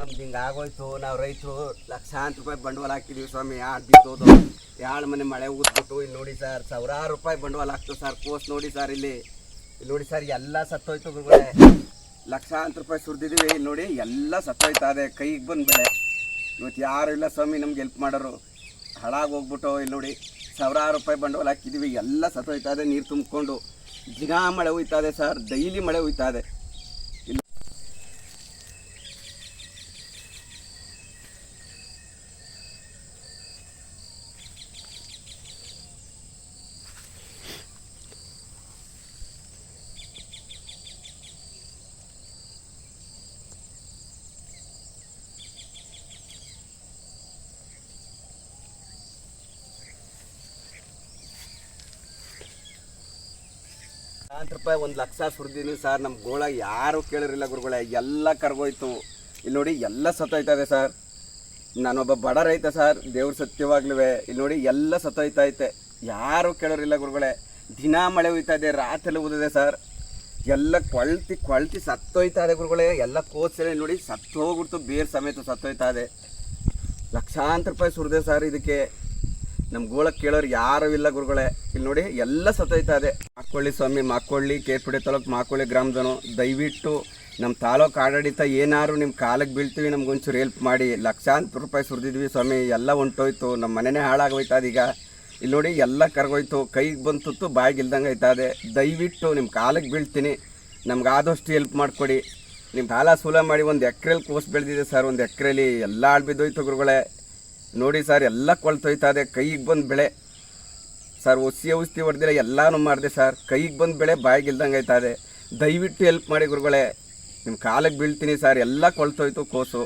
ನಮ್ದು ಹಿಂಗೆ ಆಗೋಯ್ತು. ನಾವು ರೈತರು ಲಕ್ಷಾಂತರ ರೂಪಾಯಿ ಬಂಡವಾಳ ಹಾಕಿದೀವಿ ಸ್ವಾಮಿ. ಯಾರು ಬಿತ್ತೋದು ಯಾಳು ಮನೆ ಮಳೆ ಊದ್ಬಿಟ್ಟು ಇಲ್ಲಿ ನೋಡಿ ಸರ್, ಸಾವಿರಾರು ರೂಪಾಯಿ ಬಂಡವಾಳ ಹಾಕ್ತು ಸರ್. ಕೋಸ್ ನೋಡಿ ಸರ್, ಇಲ್ಲಿ ನೋಡಿ ಸರ್, ಎಲ್ಲ ಸತ್ತೋಯ್ತು ಗುರುಗಳೇ. ಲಕ್ಷಾಂತರ ರೂಪಾಯಿ ಸುರಿದಿದ್ದೀವಿ, ಇಲ್ಲಿ ನೋಡಿ ಎಲ್ಲ ಸತ್ತೋಯ್ತಾ ಇದೆ. ಕೈಗೆ ಬಂದು ಬೆಳೆ ಇವತ್ತು ಯಾರು ಇಲ್ಲ ಸ್ವಾಮಿ ನಮ್ಗೆ ಹೆಲ್ಪ್ ಮಾಡೋರು. ಹಾಳಾಗಿ ಹೋಗ್ಬಿಟ್ಟು ಇಲ್ಲಿ ನೋಡಿ ಸಾವಿರಾರು ರೂಪಾಯಿ ಬಂಡವಾಳ ಹಾಕಿದ್ದೀವಿ, ಎಲ್ಲ ಸತ್ತೋಯ್ತಾ ಇದೆ. ನೀರು ತುಂಬಿಕೊಂಡು ದಿನ ಮಳೆ ಹೋಯ್ತಾ ಇದೆ ಸರ್, ಡೈಲಿ ಮಳೆ ಹೋಯ್ತಾ ಇದೆ. ರೂಪಾಯಿ 1,00,000 ಸುರಿದೀನಿ ಸರ್. ನಮ್ಮ ಗೋಳ ಯಾರು ಕೇಳಿರಲಿಲ್ಲ ಗುರುಗಳೇ, ಎಲ್ಲ ಕರ್ಗೋಯ್ತು. ಇಲ್ಲಿ ನೋಡಿ ಎಲ್ಲ ಸತ್ತೋಯ್ತಾ ಇದೆ ಸರ್. ನಾನೊಬ್ಬ ಬಡ ರೈತ ಸರ್, ದೇವ್ರ ಸತ್ಯವಾಗ್ಲೂ ಇಲ್ಲಿ ನೋಡಿ ಎಲ್ಲ ಸತ್ತೋಯ್ತಾ ಐತೆ. ಯಾರು ಕೇಳೋರಿಲ್ಲ ಗುರುಗಳೇ. ದಿನ ಮಳೆ ಹೋಯ್ತಾ ಇದೆ, ರಾತ್ರಿ ಊದಿದೆ ಸರ್. ಎಲ್ಲ ಕೊಳ್ತಿ ಸತ್ತೋಯ್ತಾ ಇದೆ ಗುರುಗಳೇ. ಎಲ್ಲ ಕೋಸಲ್ಲಿ ನೋಡಿ ಸತ್ತು ಹೋಗ್ಬಿಡ್ತು, ಬೇರೆ ಸಮೇತ ಸತ್ತೋಯ್ತಾ ಇದೆ. ಲಕ್ಷಾಂತರ ರೂಪಾಯಿ ಸುರಿದೆ ಸರ್ ಇದಕ್ಕೆ. ನಮ್ಮ ಗೋಳಕ್ಕೆ ಕೇಳೋರು ಯಾರೂ ಇಲ್ಲ ಗುರುಗಳೇ. ಇಲ್ಲಿ ನೋಡಿ ಎಲ್ಲ ಸತ್ತೋಯ್ತಾ ಇದೆ. ಮಾಕೊಳ್ಳಿ ಸ್ವಾಮಿ, ಮಾಕೊಳ್ಳಿ, ಕೇರ್ಪುಡೆ ತಾಲೂಕು ಮಾಕೊಳ್ಳಿ ಗ್ರಾಮದನು. ದಯವಿಟ್ಟು ನಮ್ಮ ತಾಲೂಕು ಆಡಳಿತ ಏನಾರು ನಿಮ್ಮ ಕಾಲಕ್ಕೆ ಬೀಳ್ತೀವಿ, ನಮ್ಗೊಂಚೂರು ಹೆಲ್ಪ್ ಮಾಡಿ. ಲಕ್ಷಾಂತರ ರೂಪಾಯಿ ಸುರಿದಿದ್ವಿ ಸ್ವಾಮಿ, ಎಲ್ಲ ಹೊಂಟೋಯ್ತು. ನಮ್ಮ ಮನೆಯೇ ಹಾಳಾಗೋಯ್ತದ ಈಗ. ಇಲ್ಲಿ ನೋಡಿ ಎಲ್ಲ ಕರ್ಗೋಯ್ತು, ಕೈಗೆ ಬಂದು ತುತ್ತು ಬಾಯಿಗೆ ಇಲ್ದಂಗೆ ಆಯ್ತದೆ. ದಯವಿಟ್ಟು ನಿಮ್ಮ ಕಾಲಕ್ಕೆ ಬೀಳ್ತೀನಿ, ನಮ್ಗೆ ಆದಷ್ಟು ಹೆಲ್ಪ್ ಮಾಡಿಕೊಡಿ. ನಿಮ್ಮ ಕಾಲ ಸೂಲ ಮಾಡಿ. ಒಂದು ಎಕ್ರೆಲಿ ಕೋಸು ಬೆಳೆದಿದೆ ಸರ್, ಒಂದು ಎಕ್ರೆಲಿ ಎಲ್ಲ ಬಿದ್ದೋಯ್ತು ಗುರುಗಳೇ. ನೋಡಿ ಸರ್, ಎಲ್ಲ ಕೊಳ್ತೋಯ್ತಾ ಇದೆ. ಕೈಗೆ ಬಂದು ಬೆಳೆ ಸರ್, ಔಷಧಿ ಹೊಡೆದಿಲ್ಲ, ಎಲ್ಲನೂ ಮಾಡಿದೆ ಸರ್. ಕೈಗೆ ಬಂದು ಬೆಳೆ ಬಾಯಿಗೆ ಇಲ್ದಂಗೆ ಆಯ್ತಾ ಇದೆ. ದಯವಿಟ್ಟು ಹೆಲ್ಪ್ ಮಾಡಿ ಗುರುಗಳೇ, ನಿಮ್ಮ ಕಾಲಕ್ಕೆ ಬೀಳ್ತೀನಿ ಸರ್. ಎಲ್ಲ ಕೊಳ್ತೋಯ್ತು ಕೋಸು.